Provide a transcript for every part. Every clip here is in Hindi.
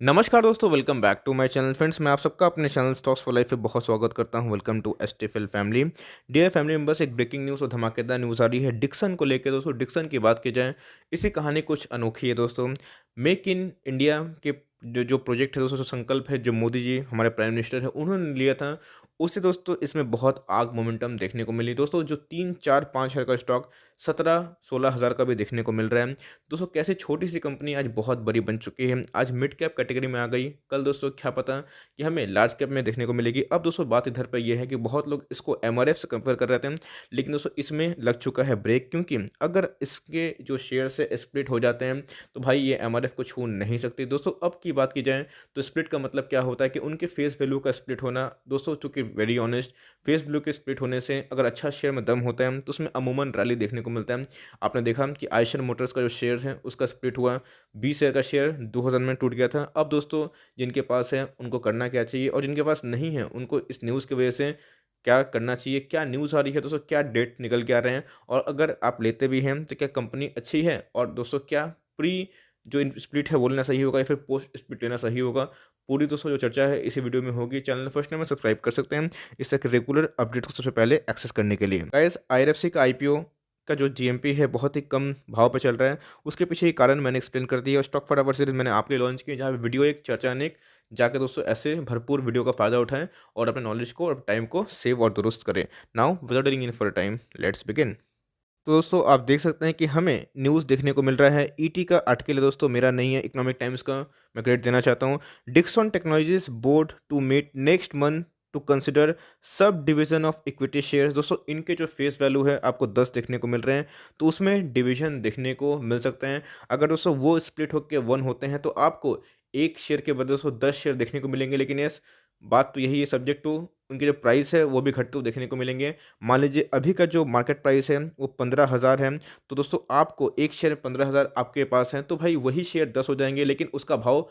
नमस्कार दोस्तों, welcome back to my channel friends. मैं आप सबका अपने चैनल स्टॉक्स फॉर लाइफ पे बहुत स्वागत करता हूं। Welcome to STFL family. Dear family members, एक ब्रेकिंग न्यूज़ और धमाकेदार न्यूज़ आ रही है डिक्सन को लेकर। दोस्तों डिक्सन की बात की जाए, इसी कहानी कुछ अनोखी है दोस्तों। मेक इन इंडिया के जो प्रोजेक्ट है दोस्तों, जो संकल्प है, जो मोदी जी हमारे प्राइम मिनिस्टर है उन्होंने लिया था, उससे दोस्तों इसमें बहुत आग मोमेंटम देखने को मिली। दोस्तों जो 3, 4, 5 हज़ार का स्टॉक 17, 16 हज़ार का भी देखने को मिल रहा है। दोस्तों कैसे छोटी सी कंपनी आज बहुत बड़ी बन चुकी है, आज मिड कैप कैटेगरी में आ गई। कल दोस्तों क्या पता कि हमें लार्ज कैप में देखने को मिलेगी। अब दोस्तों बात इधर पर यह है कि बहुत लोग इसको एमआरएफ से कंपेयर कर रहे थे, लेकिन दोस्तों इसमें लग चुका है ब्रेक, क्योंकि अगर इसके जो शेयर से स्प्लिट हो जाते हैं तो भाई ये एमआरएफ को छू नहीं सकती। दोस्तों अब की बात की जाए तो स्प्लिट का मतलब क्या होता है कि उनके फेस वैल्यू का स्प्लिट होना। दोस्तों चूंकि वेरी ऑनेस्ट, फेस वैल्यू के स्प्लिट होने से अगर अच्छा शेयर में दम होता है तो उसमें अमूमन रैली देखने को मिलता है। आपने देखा कि आयशर मोटर्स का जो शेयर है उसका स्प्लिट हुआ, 20 शेयर का शेयर 2000 में टूट गया था। अब दोस्तों जिनके पास है उनको करना क्या चाहिए, और जिनके पास नहीं है उनको इस न्यूज़ की वजह से क्या करना चाहिए, क्या न्यूज़ आ रही है दोस्तों, क्या डेट निकल के आ रहे हैं, और अगर आप लेते भी हैं तो क्या कंपनी अच्छी है, और दोस्तों क्या प्री जो स्प्लिट है वो लेना सही होगा या फिर पोस्ट स्प्लिट लेना सही होगा। पूरी दोस्तों जो चर्चा है इसी वीडियो में होगी। चैनल फर्स्ट टाइम में सब्सक्राइब कर सकते हैं इस तरह के रेगुलर अपडेट को सबसे पहले एक्सेस करने के लिए। गाइस आईआरएफसी का आईपीओ का जो जीएमपी है बहुत ही कम भाव पर चल रहा है। उसके पीछे ये कारण मैंने एक्सप्लेन कर दिया, और स्टॉक फटाफट सीरीज मैंने आपके लॉन्च की, जहाँ वीडियो एक चर्चा अनेक, जाके दोस्तों ऐसे भरपूर वीडियो का फायदा उठाएं और अपने नॉलेज को और टाइम को सेव और दुरुस्त करें। Now without in for time, let's begin. तो दोस्तों आप देख सकते हैं कि हमें न्यूज़ देखने को मिल रहा है। ईटी का आर्टिकल है दोस्तों, मेरा नहीं है, इकोनॉमिक टाइम्स का मैं क्रेडिट देना चाहता हूँ। Dixon technologies board to meet next month to consider sub division of equity shares. दोस्तों इनके जो फेस वैल्यू है आपको 10 देखने को मिल रहे हैं, तो उसमें डिवीजन देखने को मिल सकते हैं। अगर दोस्तों वो स्प्लिट होकर 1 होते हैं तो आपको एक शेयर के बदले दोस्तों 10 शेयर देखने को मिलेंगे। लेकिन यस, बात तो यही है, सब्जेक्ट टू उनकी जो प्राइस है वो भी घटते हुए देखने को मिलेंगे। मान लीजिए अभी का जो मार्केट प्राइस है वो 15,000 है, तो दोस्तों आपको एक शेयर 15,000 आपके पास है, तो भाई वही शेयर 10 हो जाएंगे, लेकिन उसका भाव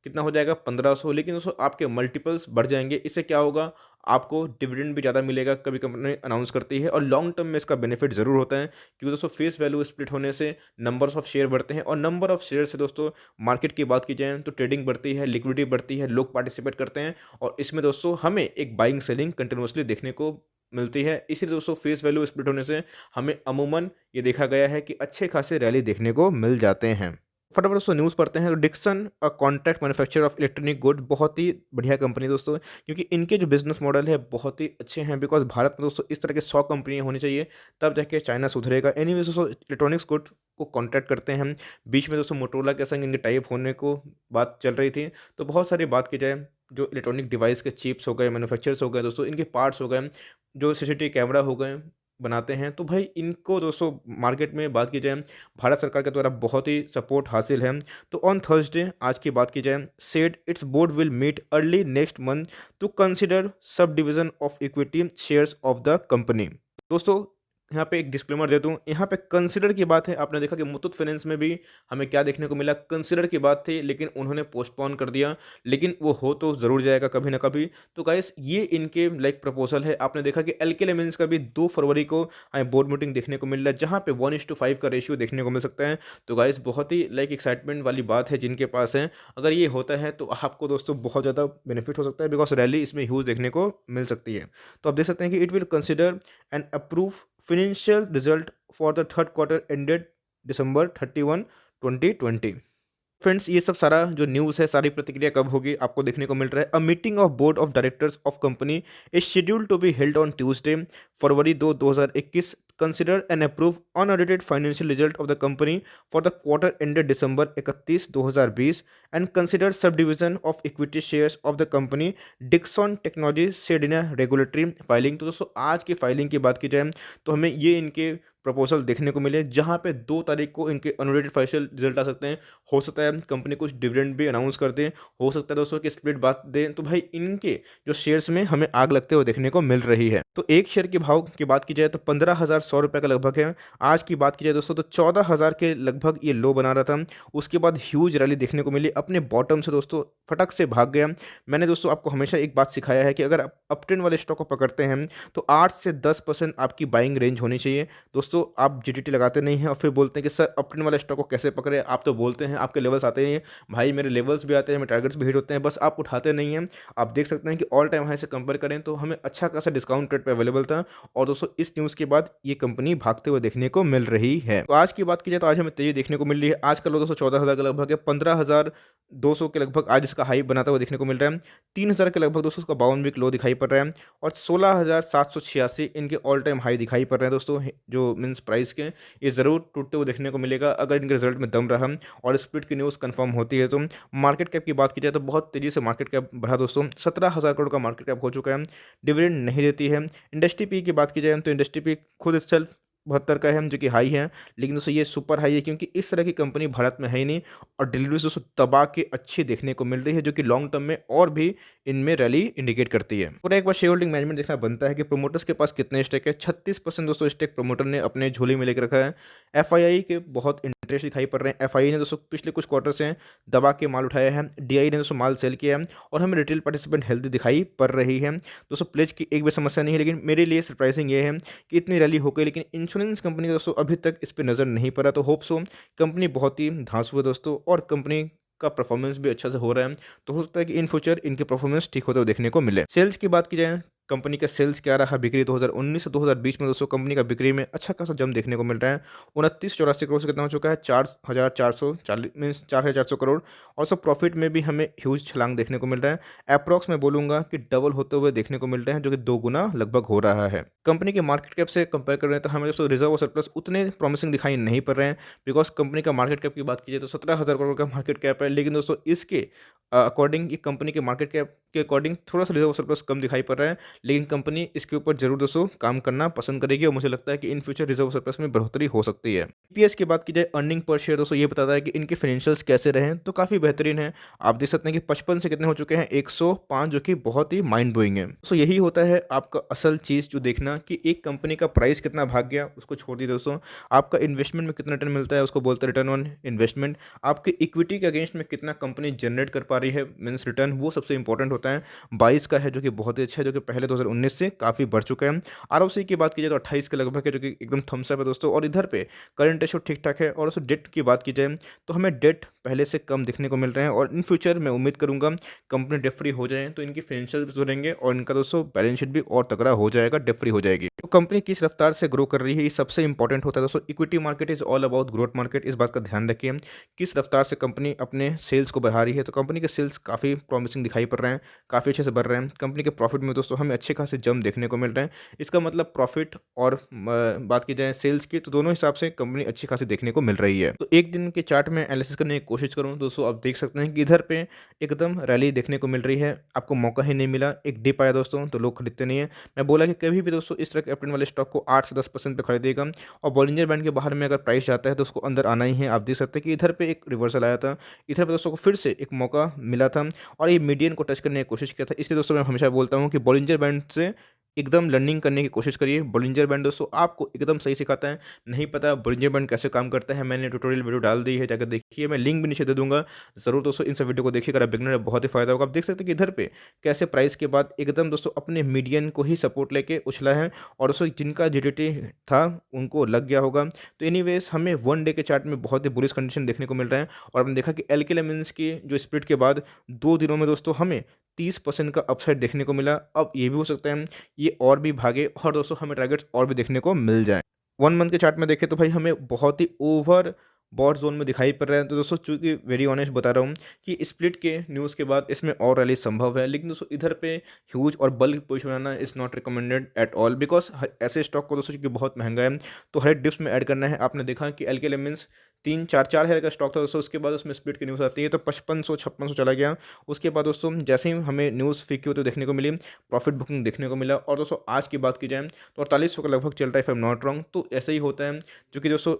कितना हो जाएगा 1500। लेकिन दोस्तों आपके मल्टीपल्स बढ़ जाएंगे। इससे क्या होगा, आपको डिविडेंड भी ज़्यादा मिलेगा, कभी कंपनी अनाउंस करती है, और लॉन्ग टर्म में इसका बेनिफिट ज़रूर होता है, क्योंकि दोस्तों फेस वैल्यू स्प्लिट होने से नंबर्स ऑफ शेयर बढ़ते हैं, और नंबर ऑफ शेयर से दोस्तों मार्केट की बात की जाए तो ट्रेडिंग बढ़ती है, लिक्विडिटी बढ़ती है, लोग पार्टिसिपेट करते हैं, और इसमें दोस्तों हमें एक बाइंग सेलिंग कंटिन्यूसली देखने को मिलती है। इसीलिए दोस्तों फेस वैल्यू स्प्लिट होने से हमें अमूमन ये देखा गया है कि अच्छे खासे रैली देखने को मिल जाते हैं। फटाफट दोस्तों न्यूज़ पढ़ते हैं। तो Dixon a contract manufacturer of electronic good, बहुत ही बढ़िया कंपनी दोस्तों, क्योंकि इनके जो बिजनेस मॉडल है बहुत ही अच्छे हैं। बिकॉज भारत में दोस्तों इस तरह के 100 कंपनियां होनी चाहिए, तब जाके चाइना सुधरेगा। एनीवेज दोस्तों इलेक्ट्रॉनिक्स गुड को कॉन्ट्रैक्ट करते हैं। बीच में दोस्तों मोटोरोला के संग इनके टाइप होने को बात चल रही थी। तो बहुत सारी बात की जाए, जो इलेक्ट्रॉनिक डिवाइस के चिप्स हो गए, मैन्युफैक्चरर्स हो गए दोस्तों, इनके पार्ट्स हो गए, जो सीसीटीवी कैमरा हो गए बनाते हैं, तो भाई इनको दोस्तों मार्केट में बात की जाए भारत सरकार के द्वारा बहुत ही सपोर्ट हासिल है। तो ऑन थर्सडे, आज की बात की जाए, said its board will meet early next month to consider sub division of equity shares of the company. दोस्तों यहाँ पे एक डिस्क्लेमर दे दूँ, यहाँ पे कंसिडर की बात है। आपने देखा कि मुथूट फाइनेंस में भी हमें क्या देखने को मिला, कंसिडर की बात थी लेकिन उन्होंने पोस्टपोन कर दिया, लेकिन वो हो तो ज़रूर जाएगा कभी ना कभी। तो गाइस ये इनके लाइक प्रपोजल है। आपने देखा कि एल्केल एमिन्स का भी 2 फरवरी को हमें बोर्ड मीटिंग देखने को मिल रहा है, जहाँ पे 1:5 का रेशियो देखने को मिल सकता है। तो गाइस बहुत ही लाइक एक्साइटमेंट वाली बात है जिनके पास है। अगर ये होता है तो आपको दोस्तों बहुत ज़्यादा बेनिफिट हो सकता है, बिकॉज रैली इसमें ह्यूज देखने को मिल सकती है। तो आप देख सकते हैं कि it will consider and approve financial result for the third quarter ended December 31, 2020। Friends ये सब सारा जो न्यूज़ है, सारी प्रतिक्रिया कब होगी आपको देखने को मिल रहा है। A meeting of board of directors of company is scheduled to be held on Tuesday February 2, 2021, consider and approve unaudited financial result of the company for the quarter ended December 31, 2020 and consider subdivision of equity shares of the company Dixon Technology said in a regulatory filing। तो दोस्तों आज की फाइलिंग की बात की जाए तो हमें ये इनके प्रपोजल देखने को मिले, जहाँ पे 2 तारीख को इनके अनऑडिटेड फाइनेंशियल रिजल्ट आ सकते हैं। हो सकता है कंपनी कुछ डिविडेंड भी अनाउंस कर दें, हो सकता है दोस्तों कि स्प्लिट बात दें। तो भाई इनके जो शेयर्स में हमें आग लगते हुए देखने को मिल रही है। तो एक शेयर के भाव की बात की जाए तो 15,100 रुपये का लगभग है। आज की बात की जाए दोस्तों तो 14,000 के लगभग ये लो बना रहा था। उसके बाद ह्यूज रैली देखने को मिली, अपने बॉटम से दोस्तों फटक से भाग गया। मैंने दोस्तों आपको हमेशा एक बात सिखाया है कि अगर आप अप ट्रेंड वाले स्टॉक को पकड़ते हैं तो 8 से 10% आपकी बाइंग रेंज होनी चाहिए। दोस्तों दोस्तों आप जीटीटी लगाते नहीं हैं और फिर बोलते हैं कि सर अपने वाले स्टॉक को कैसे पकड़े, आप तो बोलते हैं आपके लेवल्स आते ही हैं। भाई मेरे लेवल्स भी आते हैं, मेरे टारगेट्स भी हिट होते हैं, बस आप उठाते नहीं हैं। आप देख सकते हैं कि ऑल टाइम हाई से कंपेयर करें तो हमें अच्छा खासा डिस्काउंट रेट पे अवेलेबल था और दोस्तों इस न्यूज़ के बाद ये कंपनी भागते हुए देखने को मिल रही है। तो आज की बात की जाए तो आज हमें तेजी देखने को मिल रही है। आज का लो दोस्तों 14,000 के लगभग है, 15,200 के लगभग आज इसका हाई बनाता हुआ देखने को मिल रहा है। 3,000 के लगभग दोस्तों उसका 52 वीक लो दिखाई पड़ रहा है और 16,786 इनके ऑल टाइम हाई दिखाई पड़ रहे हैं दोस्तों, जो मीन्स प्राइस के ये ज़रूर टूटते हुए देखने को मिलेगा अगर इनके रिजल्ट में दम रहा और स्प्लिट की न्यूज़ कंफर्म होती है। तो मार्केट कैप की बात की जाए तो बहुत तेज़ी से मार्केट कैप बढ़ा दोस्तों, 17,000 करोड़ का मार्केट कैप हो चुका है। डिविडेंड नहीं देती है। इंडस्ट्री पी की बात की जाए तो इंडस्ट्री पी खुद सेल्फ 72 का है जो कि हाई है, लेकिन दोस्तों ये सुपर हाई है क्योंकि इस तरह की कंपनी भारत में है ही नहीं और डिलीवरीज दोस्तों दबा के अच्छी देखने को मिल रही है, जो कि लॉन्ग टर्म में और भी इनमें रैली इंडिकेट करती है। पूरा एक बार शेयर होल्डिंग मैनेजमेंट देखना बनता है कि प्रोमोटर्स के पास कितने स्टेक है। 36% दोस्तों स्टेक प्रोमोटर ने अपने झोली में लेकर रखा है। एफआईआई के बहुत इंटरेस्ट दिखाई पड़ रहे हैं। एफआईआई ने दोस्तों पिछले कुछ क्वार्टर से दबा के माल उठाया है। डीआई ने दोस्तों माल सेल किया है और हमें रिटेल पार्टिसिपेंट हेल्दी दिखाई पड़ रही है। दोस्तों प्लेज की एक भी समस्या नहीं है, लेकिन मेरे लिए सरप्राइजिंग ये है कि इतनी रैली हो गई लेकिन इंश्योरेंस कंपनी का दोस्तों अभी तक इस पर नज़र नहीं पड़ा। तो होप सो कंपनी बहुत ही धांसू है दोस्तों और कंपनी का परफॉर्मेंस भी अच्छा से हो रहा है, तो हो सकता है कि इन फ्यूचर इनके परफॉर्मेंस ठीक होते हुए देखने को मिले। सेल्स की बात की जाए कंपनी का सेल्स क्या रहा बिक्री 2019 से 2020 में दोस्तों कंपनी का बिक्री में अच्छा खासा जंप देखने को मिल रहा है। 2984 करोड़ से कितना हो चुका है, 4,440 मीन्स 4,400 करोड़। और सब प्रॉफिट में भी हमें ह्यूज छलांग देखने को मिल रहा है। अप्रॉक्स में बोलूंगा कि डबल होते हुए देखने को मिल रहे हैं, जो कि 2 गुना लगभग हो रहा है। कंपनी के मार्केट कैप से कंपेयर कर रहे हैं तो हमें दोस्तों रिजर्व और सरप्लस उतने प्रॉमिसिंग दिखाई नहीं पड़ रहे हैं, बिकॉज कंपनी का मार्केट कैप की बात की जाए तो 17,000 करोड़ का मार्केट कैप है, लेकिन दोस्तों इसके अकॉर्डिंग ये कंपनी के मार्केट कैप के अकॉर्डिंग थोड़ा सा रिजर्व सरप्लस कम दिखाई पड़ रहा है, लेकिन कंपनी इसके ऊपर जरूर दोस्तों काम करना पसंद करेगी और मुझे लगता है कि इन फ्यूचर रिजर्व सरप्लस में बढ़ोतरी हो सकती है। ईपीएस की बात की जाए अर्निंग पर शेयर दोस्तों ये बताता है कि इनके फाइनेंशियल्स कैसे रहे, तो काफ़ी बेहतरीन है। आप देख सकते हैं कि 55 से कितने हो चुके हैं, 105, जो कि बहुत ही माइंड ब्लोइंग है। तो यही होता है आपका असल चीज़ जो देखना कि एक कंपनी का प्राइस कितना भाग गया उसको छोड़ दी दोस्तों, आपका इन्वेस्टमेंट में कितना रिटर्न मिलता है उसको बोलते हैं रिटर्न ऑन इन्वेस्टमेंट। आपके इक्विटी के अगेंस्ट में कितना कंपनी जनरेट कर पा रही है मीन्स रिटर्न, वो सबसे इंपॉर्टेंट होता है। 22 का है जो कि बहुत ही अच्छा है, जो कि पहले 2019 से काफ़ी बढ़ चुका है। आरओसी की बात की जाए तो 28 के लगभग है, जो कि एकदम थम्स अप है दोस्तों। और इधर पे करंट रेशो ठीक ठाक है। और उस डेट की बात की जाए तो हमें डेट पहले से कम दिखने को मिल रहे हैं और इन फ्यूचर मैं उम्मीद करूंगा कंपनी डेट फ्री हो जाए तो इनकी फाइनेंशियल सुधरेंगे और इनका दोस्तों बैलेंस शीट भी और तगड़ा हो जाएगा, डेट फ्री हो जाएगी। तो कंपनी किस रफ्तार से ग्रो कर रही है ये सबसे इंपॉर्टेंट होता है दोस्तों। Equity market is all about growth market, इस बात का ध्यान रखिए। किस रफ्तार से कंपनी अपने सेल्स को बढ़ा रही है, तो कंपनी के सेल्स काफ़ी प्रॉमिसिंग दिखाई पड़ रहे हैं, काफ़ी अच्छे से बढ़ रहे हैं। कंपनी के प्रॉफिट में दोस्तों हमें अच्छे खासे जंप देखने को मिल रहे हैं। इसका मतलब प्रॉफिट और बात की जाए सेल्स की तो दोनों हिसाब से कंपनी अच्छी खासी देखने को मिल रही है। तो एक दिन के चार्ट में एनालिसिस करने की कोशिश करूँ दोस्तों, आप देख सकते हैं कि इधर पे एकदम रैली देखने को मिल रही है, आपको मौका ही नहीं मिला। एक डिप आया दोस्तों तो लोग खरीदते नहीं है। मैं बोला कि कभी भी दोस्तों इस तरह के अपने वाले स्टॉक को 8 से 10% पे खरीदेगा और बॉलिंजर बैंड के बाहर में अगर प्राइस जाता है तो उसको अंदर आना ही है। आप देख सकते हैं कि इधर पे एक रिवर्सल आया था, इधर पे दोस्तों को फिर से एक मौका मिला था और ये मीडियन को टच करने की कोशिश किया था। इसलिए दोस्तों मैं हमेशा बोलता हूँ कि बॉलिंजर बैंड से एकदम लर्निंग करने की कोशिश करिए। बॉलिंजर बैंड दोस्तों आपको एकदम सही सिखाता है। नहीं पता बॉलिंजर बैंड कैसे काम करता है, मैंने ट्यूटोरियल वीडियो डाल दी है, जाकर देखिए। मैं लिंक भी नीचे दे दूंगा, ज़रूर दोस्तों इन सब वीडियो को देखिए, अगर आप बिगनर है बहुत ही फायदा होगा। आप देख सकते हैं कि इधर पे कैसे प्राइस के बाद एकदम दोस्तों अपने मीडियन को ही सपोर्ट लेके उछला है और दोस्तों जिनका जीडीटी था उनको लग गया होगा। तो एनीवेज हमें वन डे के चार्ट में बहुत ही बुलिश कंडीशन देखने को मिल रहा है और हमने देखा कि एल्के लेमेंस की जो स्प्लिट के बाद 2 दिनों में दोस्तों हमें 30% का अपसाइड देखने को मिला। अब ये भी हो सकता है ये और भी भागे और दोस्तों हमें टारगेट्स और भी देखने को मिल जाए। 1 मंथ के चार्ट में देखें तो भाई हमें बहुत ही ओवर बॉट जोन में दिखाई पड़ रहा है। तो दोस्तों चूंकि वेरी ऑनेस्ट बता रहा हूँ कि स्प्लिट के न्यूज़ के बाद इसमें और रैली संभव है, लेकिन दोस्तों इधर पे ह्यूज और bulk position banana is not recommended at all, because ऐसे स्टॉक को दोस्तों क्योंकि बहुत महंगा है तो हर डिप्स में ऐड करना है। आपने देखा कि एल्के लेमेंस 3-4 हज़ार का स्टॉक था दोस्तों, उसके बाद उसमें स्प्लिट की न्यूज़ आती है तो 5500-5600 चला गया। उसके बाद दोस्तों जैसे ही हमें न्यूज़ फीकी होते देखने को मिली, प्रॉफिट बुकिंग देखने को मिला। और दोस्तों आज की बात की जाए तो 4800 का लगभग चल रहा है if I am not wrong. तो ऐसे ही होता है जो कि दोस्तों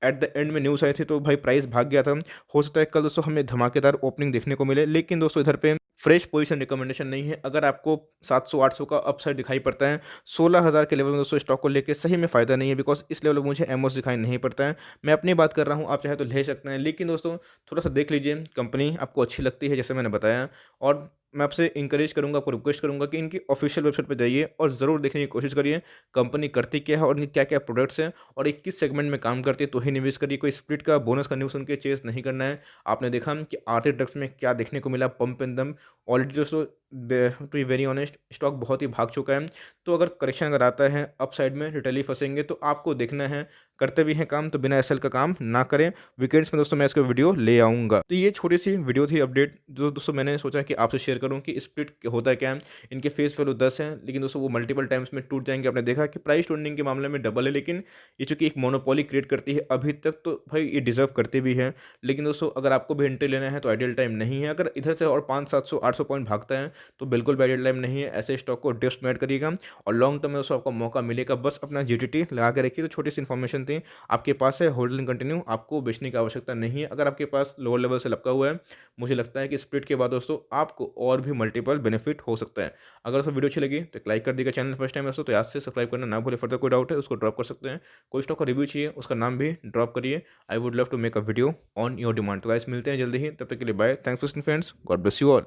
एट द एंड में न्यूज़ आई थी तो भाई प्राइस भाग गया था। हो सकता है कल दोस्तों हमें धमाकेदार ओपनिंग देखने को मिले, लेकिन दोस्तों इधर पे फ्रेश पोजीशन रिकमेंडेशन नहीं है। अगर आपको 700-800 का अपसाइड दिखाई पड़ता है 16,000 के लेवल में दोस्तों स्टॉक को लेके सही में फ़ायदा नहीं है, बिकॉज इस लेवल में मुझे एमओस दिखाई नहीं पड़ता है। मैं अपनी बात कर रहा हूँ, आप चाहे तो ले सकते हैं, लेकिन दोस्तों थोड़ा सा देख लीजिए कंपनी आपको अच्छी लगती है जैसे मैंने बताया और मैं आपसे इंकरेज करूँगा, आपको रिक्वेस्ट करूँगा कि इनकी ऑफिशियल वेबसाइट पे जाइए और ज़रूर देखने की कोशिश करिए, कंपनी करती क्या है और इनके क्या-क्या प्रोडक्ट्स हैं और ये किस सेगमेंट में काम करती है, तो ही निवेश करिए। कोई स्प्लिट का, बोनस का न्यूज़ सुन के चेज़ नहीं करना है। आपने देखा कि आरती ड्रग्स में क्या देखने को मिला, पंप एंड डंप। ऑलरेडी दोस्तों to be very honest stock बहुत ही भाग चुका है। तो अगर करेक्शन अगर आता है अपसाइड में, रिटेल ही फँसेंगे, तो आपको देखना है, करते भी हैं काम तो बिना एसएल का काम ना करें। वीकेंड्स में दोस्तों मैं इसका वीडियो ले आऊँगा। तो ये छोटी-सी वीडियो थी अपडेट, जो दोस्तों मैंने सोचा कि आपसे शेयर करूँ कि स्प्लिट होता क्या है। इनके फेस वैल्यू 10 हैं, लेकिन दोस्तों वो मल्टीपल टाइम्स में टूट जाएँगे। आपने देखा कि प्राइस टूटने के मामले में डबल है, लेकिन ये चूँकि एक मोनोपोली क्रिएट करती है अभी तक, तो भाई ये डिज़र्व करते भी हैं। लेकिन दोस्तों अगर आपको भी एंट्री लेना है तो आइडियल टाइम नहीं है। अगर इधर से और 500, 700, 800 पॉइंट भागता है तो बिल्कुल भी आइडियल टाइम नहीं है। ऐसे स्टॉक को डिप्स में ऐड करिएगा और लॉन्ग टर्म में दोस्तों आपको मौका मिलेगा। बस अपना जीटीटी लगा के रखिए। तो छोटी-सी इन्फॉर्मेशन थी, आपके पास है होल्ड एंड कंटिन्यू, आपको बेचने की आवश्यकता नहीं है। अगर आपके पास लोअर लेवल से लपका हुआ है, मुझे लगता है कि स्प्लिट के बाद दोस्तों आपको और भी मल्टीपल बेनिफिट हो सकता है। अगर दोस्तों वीडियो अच्छी लगी तो एक लाइक कर दीजिएगा। चैनल फर्स्ट टाइम दोस्तों तो याद से सब्सक्राइब करना ना भूलें। फर्दर कोई डाउट है उसको ड्रॉप कर सकते हैं। कोई स्टॉक का रिव्यू चाहिए उसका नाम भी ड्रॉप करिए। I would love to make a video on your demand. तो गाइस मिलते हैं जल्दी ही, तब तक के लिए bye. Thanks for listening friends, God bless you all.